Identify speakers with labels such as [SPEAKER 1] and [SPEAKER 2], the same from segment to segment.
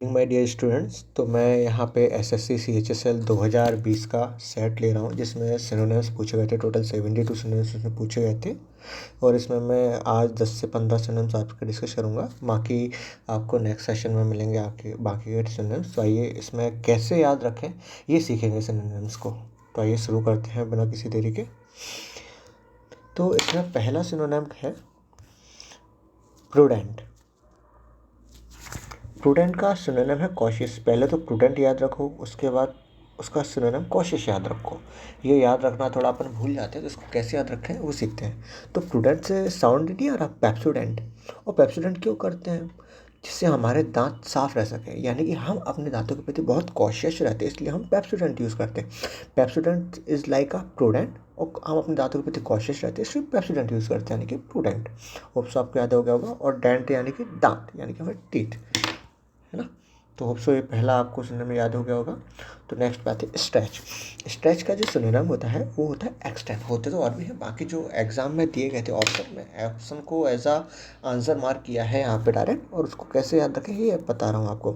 [SPEAKER 1] My dear students, तो मैं यहाँ पे एसएससी सीएचएसएल 2020 का सेट ले रहा हूँ जिसमें सिनोनिम्स पूछे गए थे। टोटल 72 सिनोनिम्स इसमें पूछे गए थे और इसमें मैं आज 10 से 15 सिनोनिम्स आपके डिस्कस करूँगा। बाकी आपको नेक्स्ट सेशन में मिलेंगे आपके बाकी के सिनोनिम्स। तो आइए इसमें कैसे याद रखें ये सीखेंगे सिनोनिम्स को। तो आइए शुरू करते हैं बिना किसी देरी के। तो इसमें पहला सिनोनिम है प्रूडेंट। प्रूडेंट का सिनोनिम है कॉशियस। पहले तो प्रूडेंट याद रखो, उसके बाद उसका सिनोनिम कॉशियस याद रखो। ये याद रखना थोड़ा अपन भूल जाते हैं, तो इसको कैसे याद रखें वो सीखते हैं। तो प्रूडेंट से साउंड नहीं आ रहा पेप्सोडेंट। और पेप्सोडेंट क्यों करते हैं? जिससे हमारे दांत साफ रह सके, यानी कि हम अपने दांतों के प्रति बहुत कॉशियस रहते हैं, इसलिए हम पेप्सोडेंट यूज़ करते हैं। Pepsodent is like a prudent, और हम अपने दांतों के प्रति कॉशियस रहते हैं इसलिए पेप्सोडेंट यूज़ करते हैं, यानी कि प्रूडेंट। होप सो आपको याद हो गया होगा। और डेंट यानी कि दांत, यानी कि हमारे टीथ, है ना। तो होप सो ये पहला आपको सुनने में याद हो गया होगा। तो नेक्स्ट बात है स्ट्रेच। स्ट्रेच का जो सिनोनिम होता है वो होता है एक्सटेंड। होते तो और भी है, बाकी जो एग्जाम में दिए गए थे ऑप्शन में, ऑप्शन को एज आ आंसर मार्क किया है यहाँ पे डायरेक्ट, और उसको कैसे याद रखें ये बता रहा हूँ आपको।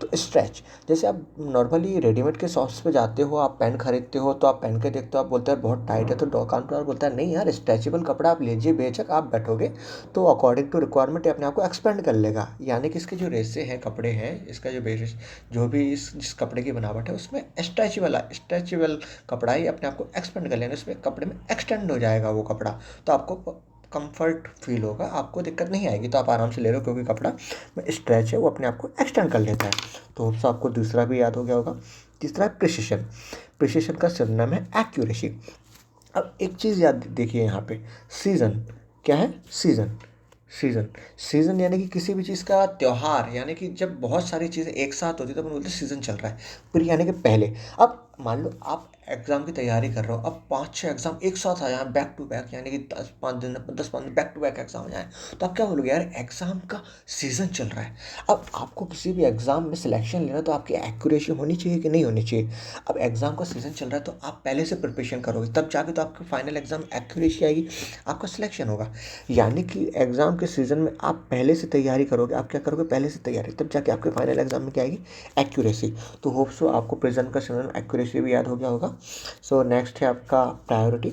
[SPEAKER 1] तो स्ट्रेच, जैसे आप नॉर्मली रेडीमेड के शॉप्स पे जाते हो, आप पेन खरीदते हो, तो आप पेन के देखते हो, आप बोलते हैं बहुत टाइट है, तो दुकानदार बोलता है नहीं यार स्ट्रेचेबल कपड़ा आप लीजिए, बेशक आप बैठोगे तो अकॉर्डिंग टू रिक्वायरमेंट अपने आप को एक्सपेंड कर लेगा। यानी कि इसके जो रेसे हैं, कपड़े हैं, इसका जो बेस, जो भी इस जिस कपड़े की बनावट है उसमें स्ट्रेचेबल कपड़ा ही अपने आप को एक्सपेंड कर लेना, उसमें कपड़े में एक्सटेंड हो जाएगा वो कपड़ा। तो आपको कंफर्ट फील होगा, आपको दिक्कत नहीं आएगी, तो आप आराम से ले लो, क्योंकि कपड़ा में स्ट्रेच है वो अपने आप को एक्सटेंड कर लेता है। तो होप्स आपको दूसरा भी याद हो गया होगा। तीसरा है प्रिसिशन। प्रिसिशन का सिनोनिम है एक्यूरेसी। अब एक चीज़ याद देखिए यहाँ पे, सीज़न क्या है? सीज़न। सीज़न, सीज़न यानी कि किसी भी चीज़ का त्यौहार, यानी कि जब बहुत सारी चीज़ें एक साथ होती है तो अपन बोलते हैं सीज़न चल रहा है। प्री यानी कि पहले। अब मान लो आप एग्ज़ाम की तैयारी कर रहे हो, अब 5-6 एग्ज़ाम एक साथ आ जाएँ बैक टू बैक, यानी कि 10-5 दिन बैक टू बैक एग्ज़ाम आ जाएँ, तो आप क्या बोलोगे? यार एग्ज़ाम का सीज़न चल रहा है। अब आपको किसी भी एग्ज़ाम में सिलेक्शन लेना, तो आपकी एक्यूरेसी होनी चाहिए कि नहीं होनी चाहिए? अब एग्ज़ाम का सीज़न चल रहा है तो आप पहले से प्रिपरेशन करोगे, तब जाके तो आपका फाइनल एग्ज़ाम एक्यूरेसी आएगी, आपका सिलेक्शन होगा। यानी कि एग्ज़ाम के सीज़न में आप पहले से तैयारी करोगे, आप क्या करोगे? पहले से तैयारी, तब जाके आपके फाइनल एग्ज़ाम में क्या आएगी? एक्यूरेसी। तो होप सो आपको प्रेजेंट का सिनोनिम एक्यूरेसी भी याद हो गया होगा। सो नेक्स्ट है आपका प्रायोरिटी।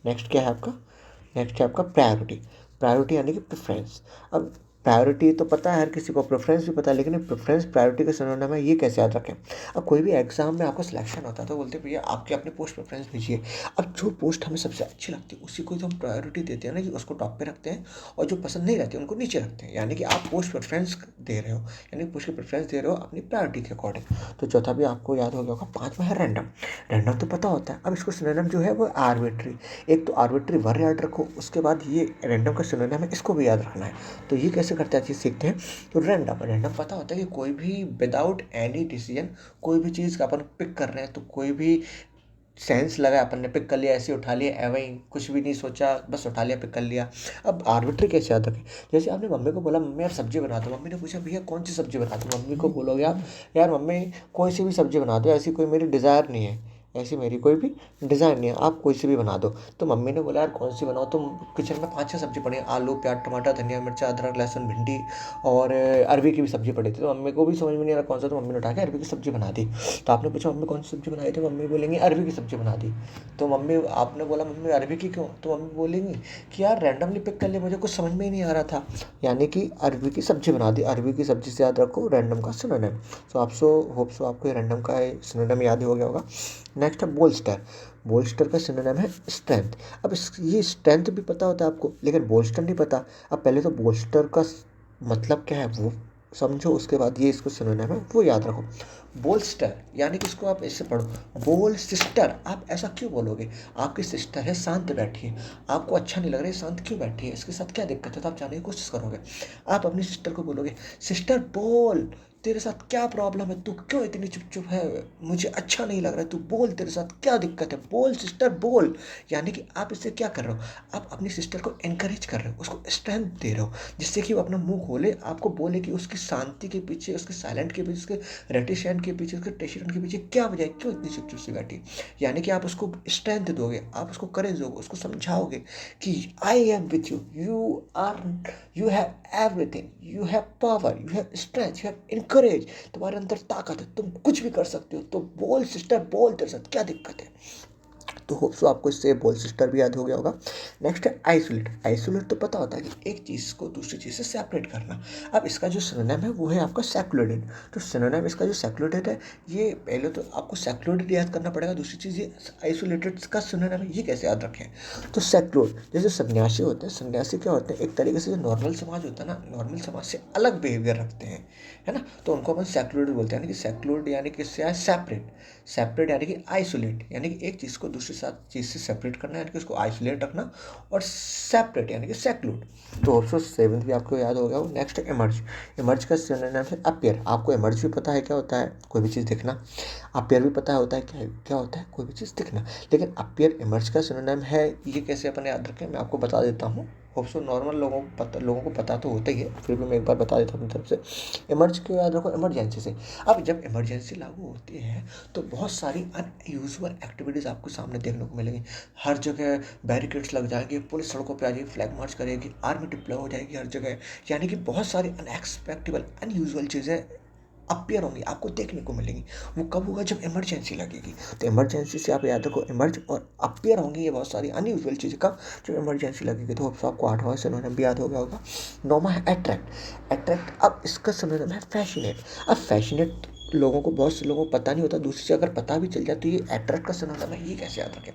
[SPEAKER 1] नेक्स्ट क्या है आपका? नेक्स्ट है आपका प्रायोरिटी। प्रायोरिटी यानी कि प्रेफरेंस। अब प्रायोरिटी तो पता है हर किसी को, प्रेफरेंस भी पता है, लेकिन प्रेफरेंस प्रायोरिटी का सिनोनिम है, ये कैसे याद रखें? अब कोई भी एग्जाम में आपका सिलेक्शन होता है तो बोलते हैं भैया आपके अपने पोस्ट प्रेफरेंस भेजिए। अब जो पोस्ट हमें सबसे अच्छी लगती है उसी को जो हम प्रायोरिटी देते हैं ना, कि उसको टॉप पे रखते हैं, और जो पसंद नहीं रहती उनको नीचे रखते हैं। यानी कि आप पोस्ट प्रेफरेंस दे रहे हो, यानी पोस्ट की प्रेफरेंस दे रहे हो अपनी प्रायोरिटी के अकॉर्डिंग। तो चौथा भी आपको याद हो गया होगा। पाँचवा है रैंडम। रैंडम तो पता होता है। अब इसको सिनोनिम जो है वो आर्बिट्री। एक तो आर्बिट्री वर्ड याद रखो, उसके बाद ये रैंडम का सिनोनिम है, इसको भी याद रखना है। तो ये कैसे करते हैं चीज़ सीखते हैं। तो रैंडम, रैंडम पता होता है कि कोई भी विदाउट एनी डिसीजन कोई भी चीज़ का अपन पिक कर रहे हैं, तो कोई भी सेंस लगा अपन ने पिक कर लिया, ऐसे उठा लिया, एवं ही कुछ भी नहीं सोचा, बस उठा लिया, पिक कर लिया। अब आर्बिट्री कैसे याद रखें? जैसे आपने मम्मी को बोला मम्मी यार सब्जी बना दो, मम्मी ने पूछा भैया कौन सी सब्जी बना दो, मम्मी को बोलोगे आप यार मम्मी कोई सी भी सब्जी बना दो, ऐसी कोई मेरी डिज़ायर नहीं है, ऐसी मेरी कोई भी डिज़ाइन नहीं है, आप कोई सी भी बना दो। तो मम्मी ने बोला यार कौन सी बनाओ, तो किचन में 5-6 सब्जी पड़ी, आलू प्याज टमाटर धनिया मिर्चा अदरक लहसुन भिंडी, और अरबी की भी सब्जी पड़ी थी। तो मम्मी को भी समझ में नहीं आ रहा कौन सा, तो मम्मी ने उठा के अरबी की सब्जी बना दी। तो आपने पूछा मम्मी कौन सी सब्जी बनाई थी, मम्मी बोलेंगी अरबी की सब्जी बना दी। तो मम्मी, आपने बोला मम्मी अरबी की क्यों, तो मम्मी बोलेंगी कि यार रैंडमली पिक कर लिया, मुझे कुछ समझ में ही नहीं आ रहा था। यानी कि अरबी की सब्जी बना दी। अरबी की सब्जी से याद रखो रैंडम का सिनोनिम। सो आप सो होप सो आपको ये रैंडम का सिनोनिम याद ही हो गया होगा। नेक्स्ट है बोल्स्टर। बोल्स्टर का सिनोनिम है स्ट्रेंथ। अब ये स्ट्रेंथ भी पता होता है आपको, लेकिन बोल्स्टर नहीं पता। अब पहले तो बोल्स्टर का मतलब क्या है वो समझो, उसके बाद ये इसको सिनोनिम है वो याद रखो। बोल्स्टर यानी कि इसको आप ऐसे पढ़ो, बोल सिस्टर। आप ऐसा क्यों बोलोगे? आपकी सिस्टर है, शांत बैठी है, आपको अच्छा नहीं लग रहा है, शांत क्यों बैठी है, इसके साथ क्या दिक्कत है, तो आप जानने की कोशिश करोगे। आप अपनी सिस्टर को बोलोगे सिस्टर बोल, तेरे साथ क्या प्रॉब्लम है, तू क्यों इतनी चुप चुप है, मुझे अच्छा नहीं लग रहा है, तू बोल तेरे साथ क्या दिक्कत है, बोल सिस्टर बोल। यानी कि आप इससे क्या कर रहे हो? आप अपनी सिस्टर को एनकरेज कर रहे हो, उसको स्ट्रेंथ दे रहे हो, जिससे कि वो अपना मुंह खोले, आपको बोले कि उसकी शांति के पीछे, उसके साइलेंट के पीछे, उसके रेटिशेंट के पीछे, उसके टेशिडेंट के पीछे क्या वजह है, क्यों इतनी चुप चुप सी बैठी। यानी कि आप उसको स्ट्रेंथ दोगे, आप उसको करेज दोगे, उसको समझाओगे कि I am with you, you are, you have everything, you have power, you have strength, you have courage, तुम्हारे अंदर ताकत है, तुम कुछ भी कर सकते हो, तो बोल सिस्टर बोल, तेरे साथ क्या दिक्कत है। तो होप सो आपको इससे बोल सिस्टर भी याद हो गया होगा। नेक्स्ट है आइसोलेट। आइसोलेट तो पता होता है कि एक चीज़ को दूसरी चीज़ से सेपरेट करना। अब इसका जो सिनोनिम है वो है आपका सेक्लूडेड। तो सिनोनिम इसका जो सेक्लूडेड है, ये पहले तो आपको सेक्लूडेड याद करना पड़ेगा। दूसरी चीज़ ये आइसोलेटेड का सिनोनिम है, ये कैसे याद रखें। तो सेक्लूड, जैसे सन्यासी होते हैं, सन्यासी क्या होते हैं, एक तरीके से जो नॉर्मल समाज होता है ना, नॉर्मल समाज से अलग बिहेवियर रखते हैं, है ना, तो उनको अपन सेक्लूडेड बोलते हैं। यानी कि सेक्लूड यानी कि इससे सेपरेट, सेपरेट यानी कि आइसोलेट, यानी कि एक चीज़ को दूसरी साथ चीज़ से सेपरेट करना, यानी कि उसको आइसोलेट रखना, और सेपरेट यानी कि सेक्लूड। तो ऑप्शन सेवंथ भी आपको याद हो गया हो। नेक्स्ट है इमर्ज। इमर्ज का सिनोनिम है अपीयर। आपको इमर्ज भी पता है क्या होता है, कोई भी चीज़ दिखना। अपीयर भी पता होता है क्या क्या होता है, कोई भी चीज़ दिखना। लेकिन अपीयर इमर्ज का सिनोनिम है, ये कैसे अपन याद रखें, मैं आपको बता देता हूँ। होप सो नॉर्मल लोगों को पता तो होता ही है, फिर भी मैं एक बार बता देता हूँ अपनी तरफ से। इमर्ज क्यों याद रखो, इमरजेंसी से। अब जब इमरजेंसी लागू होती है तो बहुत सारी अनयूजुअल एक्टिविटीज़ आपको सामने देखने को मिलेंगी। हर जगह बैरिकेड्स लग जाएंगे, पुलिस सड़कों पे आ जाएगी, फ्लैग मार्च करेगी, आर्मी डिप्लॉय हो जाएगी हर जगह। यानी कि बहुत सारी अनएक्सपेक्टेबल अनयूजुअल चीज़ें अपीयर होंगी, आपको देखने को मिलेंगी। वो कब होगा, जब इमरजेंसी लगेगी। तो इमरजेंसी से आप याद रखो इमर्ज, और अपीयर होंगी ये बहुत सारी अनयूजुअल चीज़ें कब, जब इमरजेंसी लगेगी। तो आपको आठवां सिनोनिम भी याद हो गया होगा। नौवां है अट्रैक्ट। अट्रैक्ट, अब इसका सिनोनिम है फैसिनेट। अब फैसिनेट लोगों को, बहुत से लोगों को पता नहीं होता, दूसरी से अगर पता भी चल जाए तो ये अट्रैक्ट का सिनोनिम है, ये कैसे याद रखें।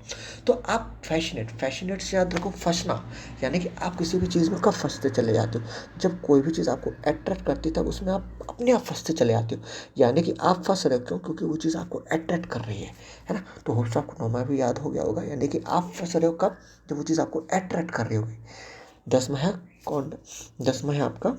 [SPEAKER 1] तो आप फैसिनेट, फैसिनेट से याद रखो फंसना, यानी कि आप किसी भी चीज़ में कब फंसते चले जाते हो, जब कोई भी चीज़ आपको अट्रैक्ट करती है तब उसमें आप अपने आप फंसते चले जाते हो। यानी कि आप फंस रहे हो, क्यों, क्योंकि वो चीज़ आपको अट्रैक्ट कर रही है ना। तो होप्स आपको नौमा भी याद हो गया होगा, यानी कि आप फंस रहे हो कब, जब वो चीज़ आपको अट्रैक्ट कर रही होगी। दसवां है कौन, दसवां है आपका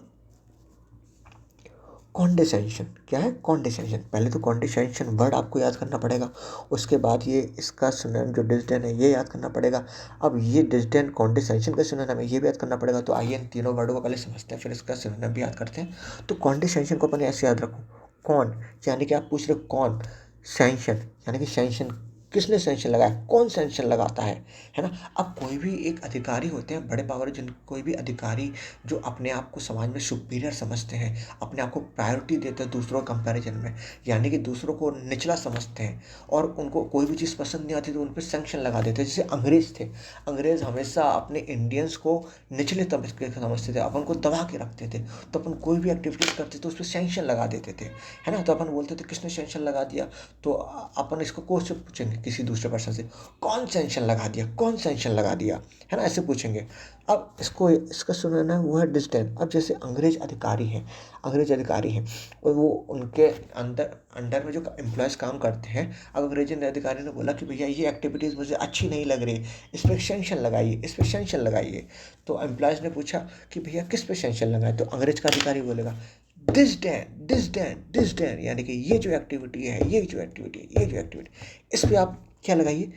[SPEAKER 1] कॉन्डेसेंशन। क्या है कॉन्डेसेंशन, पहले तो कॉन्डेसेंशन वर्ड आपको याद करना पड़ेगा, उसके बाद ये इसका सिनोनिम जो डिसडेन है ये याद करना पड़ेगा। अब ये डिसडेन कॉन्डेसेंशन का सिनोनिम है, ये भी याद करना पड़ेगा। तो आइए इन तीनों वर्डों को पहले समझते हैं, फिर इसका सिनोनिम भी याद करते हैं। तो कॉन्डेसेंशन को अपन ऐसे याद रखो, कौन, यानी कि आप पूछ रहे हो कौन, सैंक्शन, यानी कि सैंक्शन, किसने सैंक्शन लगाया, कौन सैंक्शन लगाता है ना। अब कोई भी एक अधिकारी होते हैं, बड़े पावर, जिन कोई भी अधिकारी जो अपने आप को समाज में सुपीरियर समझते हैं, अपने आप को प्रायोरिटी देते हैं दूसरों कंपैरिजन में, यानी कि दूसरों को निचला समझते हैं, और उनको कोई भी चीज़ पसंद नहीं आती तो उन पर सैंक्शन लगा देते हैं। जैसे अंग्रेज थे, अंग्रेज हमेशा अपने इंडियंस को निचले तबके के समझते थे, अपन को दबा के रखते थे, तो अपन कोई भी एक्टिविटीज़ करते तो उस पर सैंक्शन लगा देते थे, है ना। तो अपन बोलते थे किसने सैंक्शन लगा दिया, तो अपन इसको कोर्ट से पूछेंगे किसी दूसरे पर्सन से, कौन सैंक्शन लगा दिया, कौन सैंक्शन लगा दिया, है ना, ऐसे पूछेंगे। अब इसको इसका सुनना है वो है डिस्टेंस। अब जैसे अंग्रेज अधिकारी हैं, अंग्रेज अधिकारी हैं और वो उनके अंदर अंडर में जो एम्प्लॉयज़ काम करते हैं, अब अंग्रेजी अधिकारी ने बोला कि भैया ये एक्टिविटीज़ मुझे अच्छी नहीं लग रही, इस पर सेंक्शन लगाइए, इस पर सेंक्शन लगाइए। तो एम्प्लॉयज़ ने पूछा कि भैया किस पे सेंक्शन लगाए, तो अंग्रेज का अधिकारी बोलेगा दिस डैन, यानी कि ये जो एक्टिविटी है, ये जो एक्टिविटी है, ये जो एक्टिविटी, इस पर आप क्या लगाइए,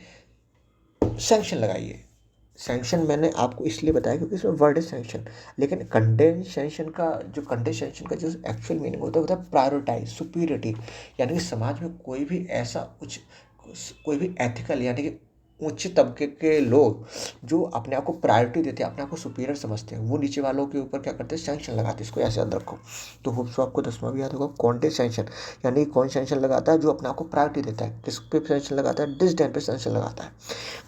[SPEAKER 1] सैंक्शन लगाइए। सैंक्शन मैंने आपको इसलिए बताया क्योंकि इसमें वर्ड है सैंक्शन, लेकिन कंडेंसेशन का जो एक्चुअल मीनिंग होता है वो होता है प्रायोरिटाइज, सुपीरियरिटी, यानी कि समाज में कोई भी ऐसा कुछ, कोई भी एथिकल यानी कि उच्च तबके के लोग जो अपने आप को प्रायोरिटी देते हैं, अपने आप को सुपीरियर समझते हैं, वो नीचे वालों के ऊपर क्या करते हैं, सैंक्शन लगाते हैं। इसको ऐसे याद रखो। तो होप सो आपको 10वां भी याद होगा, कॉन्डेसेंशन, यानी कौन सैंक्शन लगाता है, जो अपने आप को प्रायोरिटी देता है, किस पे सैंक्शन लगाता है, डिसडेन पे सैंक्शन लगाता है।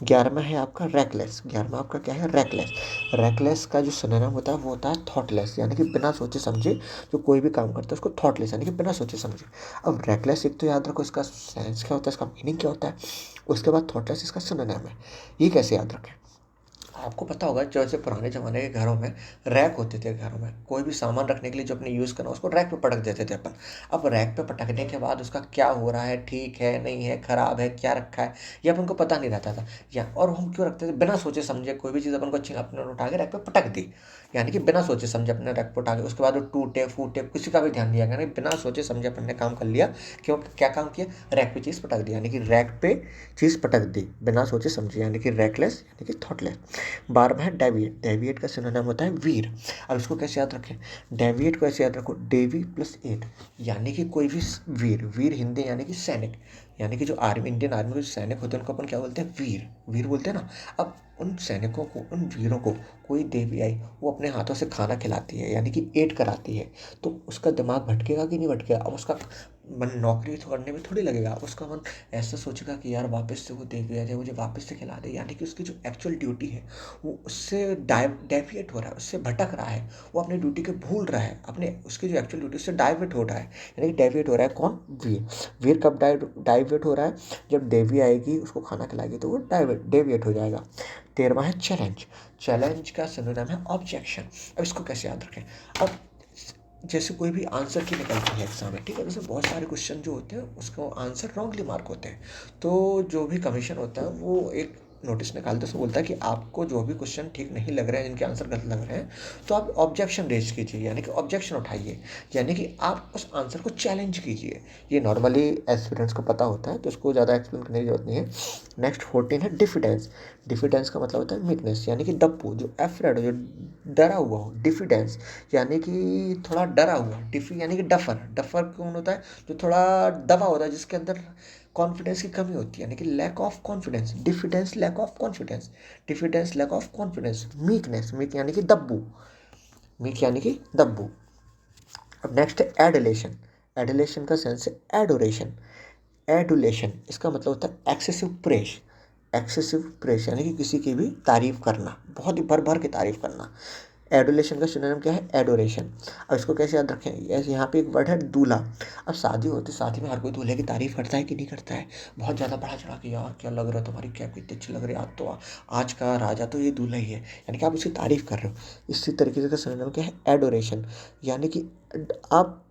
[SPEAKER 1] 11वां है आपका रैकलेस। 11वां आपका क्या है, रैकलेस। रैकलेस का जो सिनोनिम होता है वो होता है थॉटलेस, यानी कि बिना सोचे समझे जो कोई भी काम करता है उसको थॉटलेस, यानी कि बिना सोचे समझे। अब रैकलेस एक तो याद रखो इसका सेंस क्या होता है, इसका मीनिंग क्या होता है, उसके बाद थॉटलेस इसका सिनोनिम है। ये कैसे याद रखें, आपको पता होगा जैसे पुराने ज़माने के घरों में रैक होते थे, घरों में कोई भी सामान रखने के लिए जो अपने यूज़ करना उसको रैक पे पटक देते थे अपन। अब रैक पे पटकने के बाद उसका क्या हो रहा है, ठीक है नहीं है, ख़राब है, क्या रखा है, ये अपन को पता नहीं रहता था। या और हम क्यों रखते थे, बिना सोचे समझे कोई भी चीज़ अपन को अच्छी अपने उठा के रैक पे पटक दी, यानी कि बिना सोचे समझे अपने रैक पे उठा के, उसके बाद वो टूटे फूटे किसी का भी ध्यान नहीं आएगा, यानी बिना सोचे समझे अपन ने काम कर लिया। क्यों, क्या काम किया, रैक पे चीज़ पटक दी, यानी कि रैक पे चीज़ पटक दी बिना सोचे समझे, यानी कि रैकलेस यानी कि थॉटलेस। 12वां है डेविएट। डेविएट का सिनोनिम होता है वीर। अब इसको कैसे याद रखें, डेविएट को ऐसे याद रखो, डेवी प्लस एट, यानी कि कोई भी वीर, वीर हिंदी यानी कि सैनिक, यानी कि जो आर्मी, इंडियन आर्मी के जो सैनिक होते हैं उनको अपन क्या बोलते हैं, वीर, वीर बोलते हैं ना। अब उन सैनिकों को, उन वीरों को कोई देवी आई, वो अपने हाथों से खाना खिलाती है, यानी कि एड कराती है, तो उसका दिमाग भटकेगा कि नहीं भटकेगा? अब उसका मन नौकरी तो करने में थोड़ी लगेगा, उसका मन ऐसा सोचेगा कि यार वापस से वो देवी आ जाए, मुझे वापस से खिला दे, यानी कि उसकी जो एक्चुअल ड्यूटी है वो उससे डेविएट हो रहा है, उससे भटक रहा है, वो अपनी ड्यूटी के भूल रहा है, अपने उसकी जो एक्चुअल ड्यूटी उससे डाइवर्ट हो रहा है, यानी कि डेविएट हो रहा है। कौन? वीर। वीर कब डाइवर्ट हो रहा है? जब देवी आएगी उसको खाना खिलाएगी तो वो डेविएट हो जाएगा। 13वां है चैलेंज। चैलेंज का सिनोनिम है ऑब्जेक्शन। अब इसको कैसे याद रखें? अब जैसे कोई भी आंसर की निकलती है एग्जाम में, ठीक है, जैसे बहुत सारे क्वेश्चन जो होते हैं उसको आंसर रॉन्गली मार्क होते हैं, तो जो भी कमीशन होता है वो एक नोटिस निकालते हैं, उसमें बोलता है कि आपको जो भी क्वेश्चन ठीक नहीं लग रहे हैं, जिनके आंसर गलत लग रहे हैं, तो आप ऑब्जेक्शन रेज कीजिए, यानी कि ऑब्जेक्शन उठाइए, यानी कि आप उस आंसर को चैलेंज कीजिए। ये नॉर्मली एस्पिरेंट्स को पता होता है, तो उसको ज़्यादा एक्सप्लेन करने की जरूरत नहीं है। नेक्स्ट 14 है डिफिडेंस। डिफिडेंस का मतलब होता है वीकनेस, यानी कि दप्पू, जो एफ्रेड हो, जो डरा हुआ हो। डिफिडेंस यानी कि थोड़ा डरा हुआ। डिफी यानी कि डफर। डफर कौन होता है? जो थोड़ा दबा होता है, जिसके अंदर कॉन्फिडेंस की कमी होती है, यानी कि lack of confidence. Diffidence, lack of confidence. Diffidence, lack of confidence. Meekness, meek यानी कि दब्बू। मीक यानी कि दब्बू। अब नेक्स्ट है एडुलेशन। एडुलेशन का सेंस है एडोरेशन। एडुलेशन इसका मतलब होता है एक्सेसिव प्रेश। एक्सेसिव प्रेश यानी कि किसी की भी तारीफ करना, बहुत ही भर भर के तारीफ करना। एडुलेशन का सिनोनिम क्या है? एडोरेशन। अब इसको कैसे याद रखें? ऐसे यहाँ पे एक वर्ड है दूल्हा। अब शादी होती है, शादी में हर कोई दूल्हे की तारीफ करता है कि नहीं करता है? बहुत ज़्यादा बढ़ा चढ़ा के, यार क्या लग रहा है, तुम्हारी कैप कितनी अच्छी लग रही है, आज तो आज का राजा तो ये दूल्हा ही है, यानी कि आप उसकी तारीफ कर रहे हो। इसी तरीके से का सिनोनिम क्या है? एडोरेशन। यानी कि आप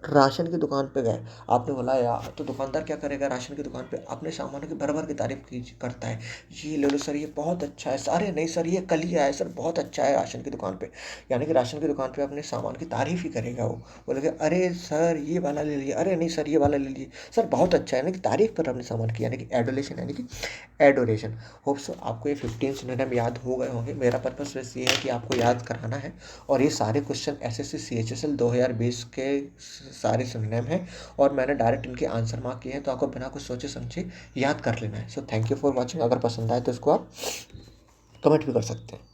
[SPEAKER 1] राशन की दुकान पे गए, आपने बोला यार, तो दुकानदार क्या करेगा? राशन की दुकान पे अपने सामानों की भर भर की तारीफ की करता है, ये ले लो सर, ये बहुत अच्छा है, अरे नहीं सर, ये कल ही आया है सर, बहुत अच्छा है राशन की दुकान पे। यानी कि राशन की दुकान पे अपने सामान की तारीफ ही करेगा वो, बोलेगा अरे सर ये वाला ले लीजिए, अरे नहीं सर ये वाला ले लीजिए सर, बहुत अच्छा है, यानी कि तारीफ कर रहा है अपने सामान की, यानी कि एडोलेशन, यानी कि एडोरेशन। होप सो आपको ये 15 सिनोनिम याद हो गए होंगे। मेरा पर्पस बस ये है कि आपको याद कराना है, और ये सारे क्वेश्चन एसएससी सीएचएसएल 2020 के सारे सिनोनिम हैं, और मैंने डायरेक्ट इनके आंसर मार्क किए हैं, तो आपको बिना कुछ सोचे समझे याद कर लेना है। So thank you for watching. अगर पसंद आए तो इसको आप कमेंट भी कर सकते हैं।